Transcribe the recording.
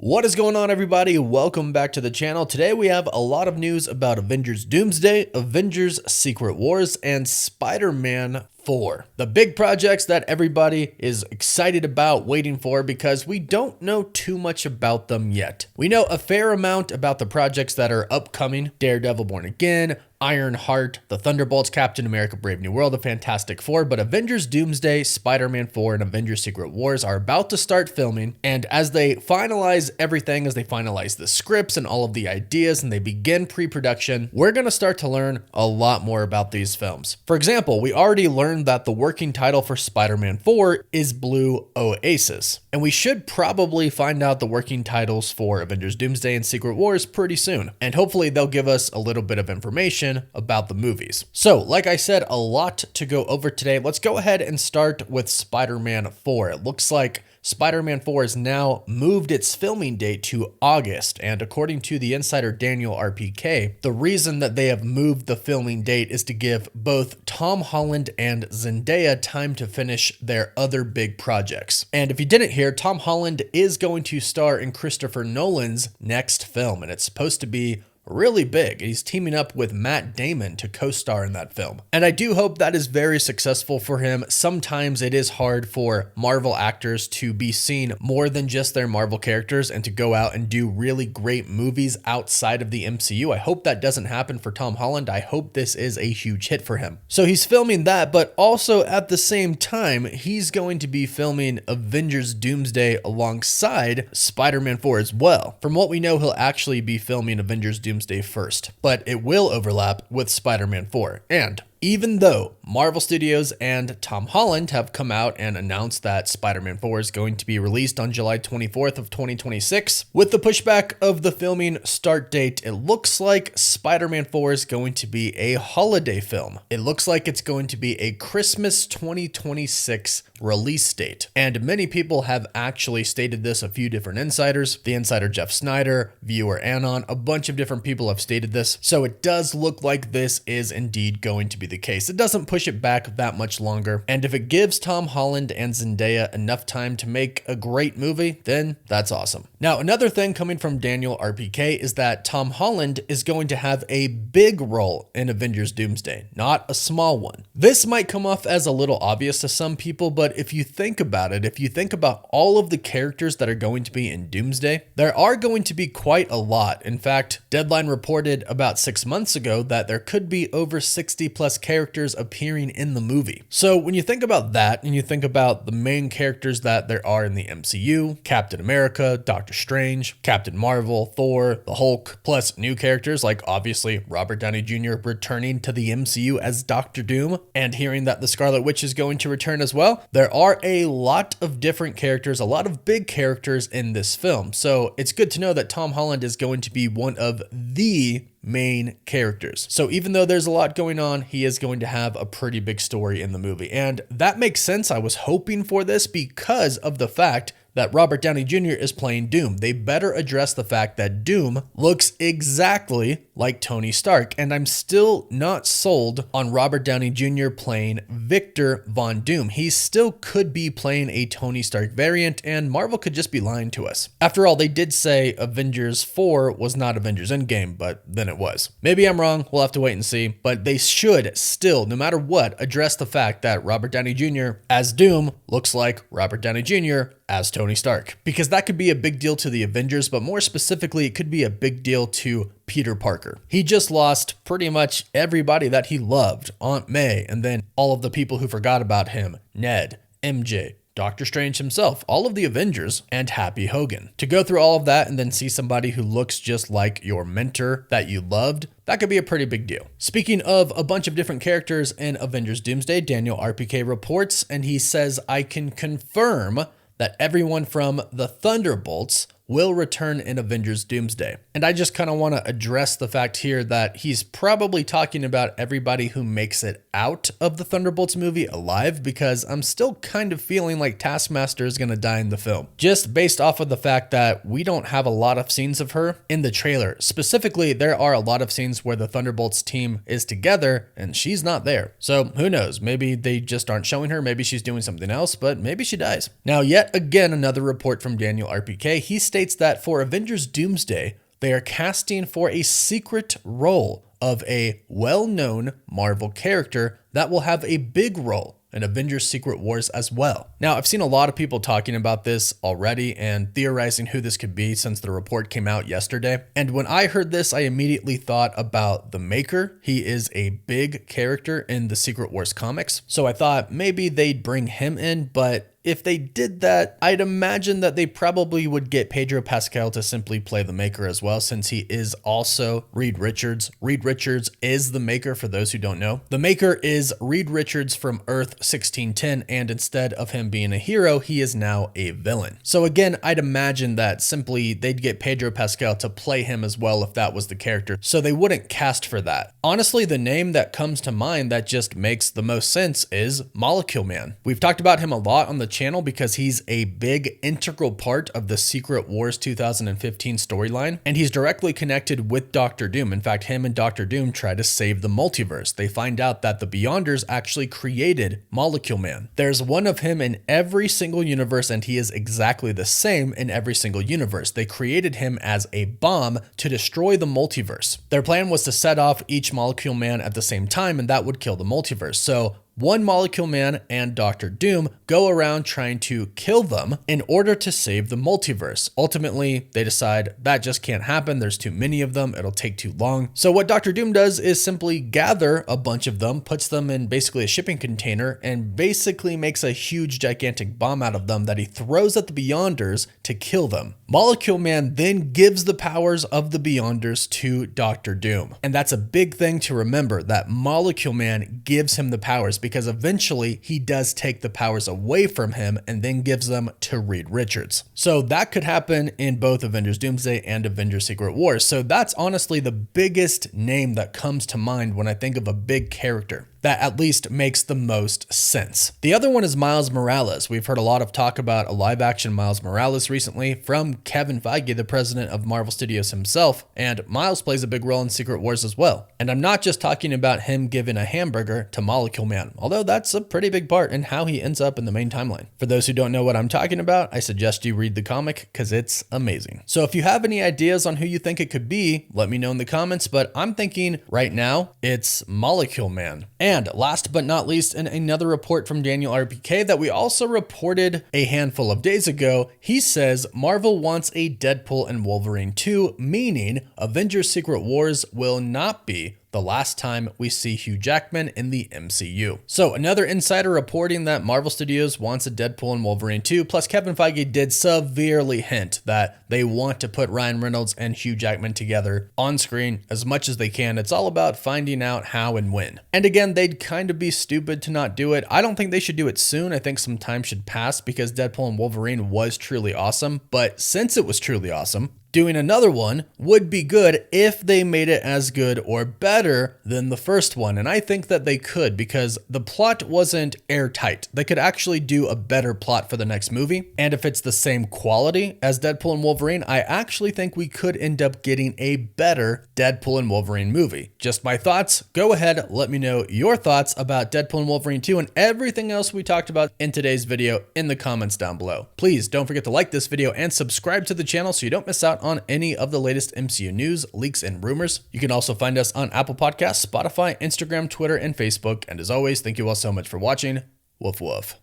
What is going on, everybody? Welcome back to the channel. Today we have a lot of news about Avengers Doomsday, Avengers Secret Wars, and Spider-Man 4. The big projects that everybody is excited about, waiting for, because we don't know too much about them yet. We know a fair amount about the projects that are upcoming: Daredevil Born Again, Ironheart, the Thunderbolts, Captain America Brave New World, the Fantastic Four, but Avengers Doomsday, Spider-Man 4, and Avengers Secret Wars are about to start filming, and as they finalize everything, as they finalize the scripts and all of the ideas, and they begin pre-production, we're going to start to learn a lot more about these films. For example, we already learned that the working title for Spider-Man 4 is Blue Oasis, and we should probably find out the working titles for Avengers Doomsday and Secret Wars pretty soon, and hopefully they'll give us a little bit of information about the movies. So, like I said, a lot to go over today. Let's go ahead and start with Spider-Man 4. It looks like Spider-Man 4 has now moved its filming date to August, and according to the insider Daniel RPK, the reason that they have moved the filming date is to give both Tom Holland and Zendaya time to finish their other big projects. And if you didn't hear, Tom Holland is going to star in Christopher Nolan's next film, and it's supposed to be really big. He's teaming up with Matt Damon to co-star in that film. And I do hope that is very successful for him. Sometimes it is hard for Marvel actors to be seen more than just their Marvel characters and to go out and do really great movies outside of the MCU. I hope that doesn't happen for Tom Holland. I hope this is a huge hit for him. So he's filming that, but also at the same time, he's going to be filming Avengers Doomsday alongside Spider-Man 4 as well. From what we know, he'll actually be filming Avengers Doomsday first, but it will overlap with Spider-Man 4. And even though Marvel Studios and Tom Holland have come out and announced that Spider-Man 4 is going to be released on July 24th of 2026, with the pushback of the filming start date, it looks like Spider-Man 4 is going to be a holiday film. It looks like it's going to be a Christmas 2026 release date. And many people have actually stated this, a few different insiders. The insider Jeff Snyder, viewer Anon, a bunch of different people have stated this. So it does look like this is indeed going to be the case. It doesn't push it back that much longer, and if it gives Tom Holland and Zendaya enough time to make a great movie, then that's awesome. Now, another thing coming from Daniel RPK is that Tom Holland is going to have a big role in Avengers Doomsday, not a small one. This might come off as a little obvious to some people, but if you think about it, if you think about all of the characters that are going to be in Doomsday, there are going to be quite a lot. In fact, Deadline reported about 6 months ago that there could be over 60 plus characters appearing in the movie. So when you think about that, and you think about the main characters that there are in the MCU, Captain America, Doctor Strange, Captain Marvel, Thor, the Hulk, plus new characters like obviously Robert Downey Jr. returning to the MCU as Doctor Doom, and hearing that the Scarlet Witch is going to return as well, there are a lot of different characters, a lot of big characters in this film. So it's good to know that Tom Holland is going to be one of the main characters. So even though there's a lot going on, he is going to have a pretty big story in the movie. And that makes sense. I was hoping for this because of the fact that Robert Downey Jr. is playing Doom. They better address the fact that Doom looks exactly like Tony Stark, and I'm still not sold on Robert Downey Jr. playing Victor Von Doom. He still could be playing a Tony Stark variant, and Marvel could just be lying to us. After all, they did say Avengers 4 was not Avengers Endgame, but then it was. Maybe I'm wrong, we'll have to wait and see, but they should still, no matter what, address the fact that Robert Downey Jr. as Doom looks like Robert Downey Jr. as Tony Stark, because that could be a big deal to the Avengers, but more specifically, it could be a big deal to Peter Parker. He just lost pretty much everybody that he loved, Aunt May, and then all of the people who forgot about him, Ned, MJ, Doctor Strange himself, all of the Avengers, and Happy Hogan. To go through all of that and then see somebody who looks just like your mentor that you loved, that could be a pretty big deal. Speaking of a bunch of different characters in Avengers Doomsday, Daniel RPK reports, and he says, I can confirm that everyone from the Thunderbolts will return in Avengers Doomsday. And I just kind of want to address the fact here that he's probably talking about everybody who makes it out of the Thunderbolts movie alive, because I'm still kind of feeling like Taskmaster is going to die in the film, just based off of the fact that we don't have a lot of scenes of her in the trailer. Specifically, there are a lot of scenes where the Thunderbolts team is together and she's not there. So who knows? Maybe they just aren't showing her. Maybe she's doing something else, but maybe she dies. Now, yet again, another report from Daniel RPK. He states states that for Avengers Doomsday, they are casting for a secret role of a well-known Marvel character that will have a big role in Avengers Secret Wars as well. Now, I've seen a lot of people talking about this already and theorizing who this could be since the report came out yesterday. And when I heard this, I immediately thought about the Maker. He is a big character in the Secret Wars comics. So I thought maybe they'd bring him in, but if they did that, I'd imagine that they probably would get Pedro Pascal to simply play the Maker as well, since he is also Reed Richards. Reed Richards is the Maker, for those who don't know. The Maker is Reed Richards from Earth 1610, and instead of him being a hero, he is now a villain. So again, I'd imagine that simply they'd get Pedro Pascal to play him as well if that was the character, so they wouldn't cast for that. Honestly, the name that comes to mind that just makes the most sense is Molecule Man. We've talked about him a lot on the channel because he's a big integral part of the Secret Wars 2015 storyline, and he's directly connected with Doctor Doom. In fact, him and Doctor Doom try to save the multiverse. They find out that the Beyonders actually created Molecule Man. There's one of him in every single universe, and he is exactly the same in every single universe. They created him as a bomb to destroy the multiverse. Their plan was to set off each Molecule Man at the same time, and that would kill the multiverse. So one Molecule Man and Doctor Doom go around trying to kill them in order to save the multiverse. Ultimately, they decide that just can't happen. There's too many of them. It'll take too long. So what Doctor Doom does is simply gather a bunch of them, puts them in basically a shipping container, and basically makes a huge gigantic bomb out of them that he throws at the Beyonders to kill them. Molecule Man then gives the powers of the Beyonders to Doctor Doom. And that's a big thing to remember, that Molecule Man gives him the powers, because eventually he does take the powers away from him and then gives them to Reed Richards. So that could happen in both Avengers Doomsday and Avengers Secret Wars. So that's honestly the biggest name that comes to mind when I think of a big character that at least makes the most sense. The other one is Miles Morales. We've heard a lot of talk about a live action Miles Morales recently from Kevin Feige, the president of Marvel Studios himself, and Miles plays a big role in Secret Wars as well. And I'm not just talking about him giving a hamburger to Molecule Man, although that's a pretty big part in how he ends up in the main timeline. For those who don't know what I'm talking about, I suggest you read the comic because it's amazing. So if you have any ideas on who you think it could be, let me know in the comments, but I'm thinking right now it's Molecule Man. And last but not least, in another report from Daniel RPK that we also reported a handful of days ago, he says Marvel wants a Deadpool and Wolverine 2, meaning Avengers Secret Wars will not be the last time we see Hugh Jackman in the MCU. So another insider reporting that Marvel Studios wants a Deadpool and Wolverine 2, plus Kevin Feige did severely hint that they want to put Ryan Reynolds and Hugh Jackman together on screen as much as they can. It's all about finding out how and when. And again, they'd kind of be stupid to not do it. I don't think they should do it soon. I think some time should pass because Deadpool and Wolverine was truly awesome. But since it was truly awesome, doing another one would be good if they made it as good or better than the first one. And I think that they could, because the plot wasn't airtight. They could actually do a better plot for the next movie. And if it's the same quality as Deadpool and Wolverine, I actually think we could end up getting a better Deadpool and Wolverine movie. Just my thoughts. Go ahead, let me know your thoughts about Deadpool and Wolverine 2 and everything else we talked about in today's video in the comments down below. Please don't forget to like this video and subscribe to the channel so you don't miss out on any of the latest MCU news, leaks, and rumors. You can also find us on Apple Podcasts, Spotify, Instagram, Twitter, and Facebook. And as always, thank you all so much for watching. Woof woof.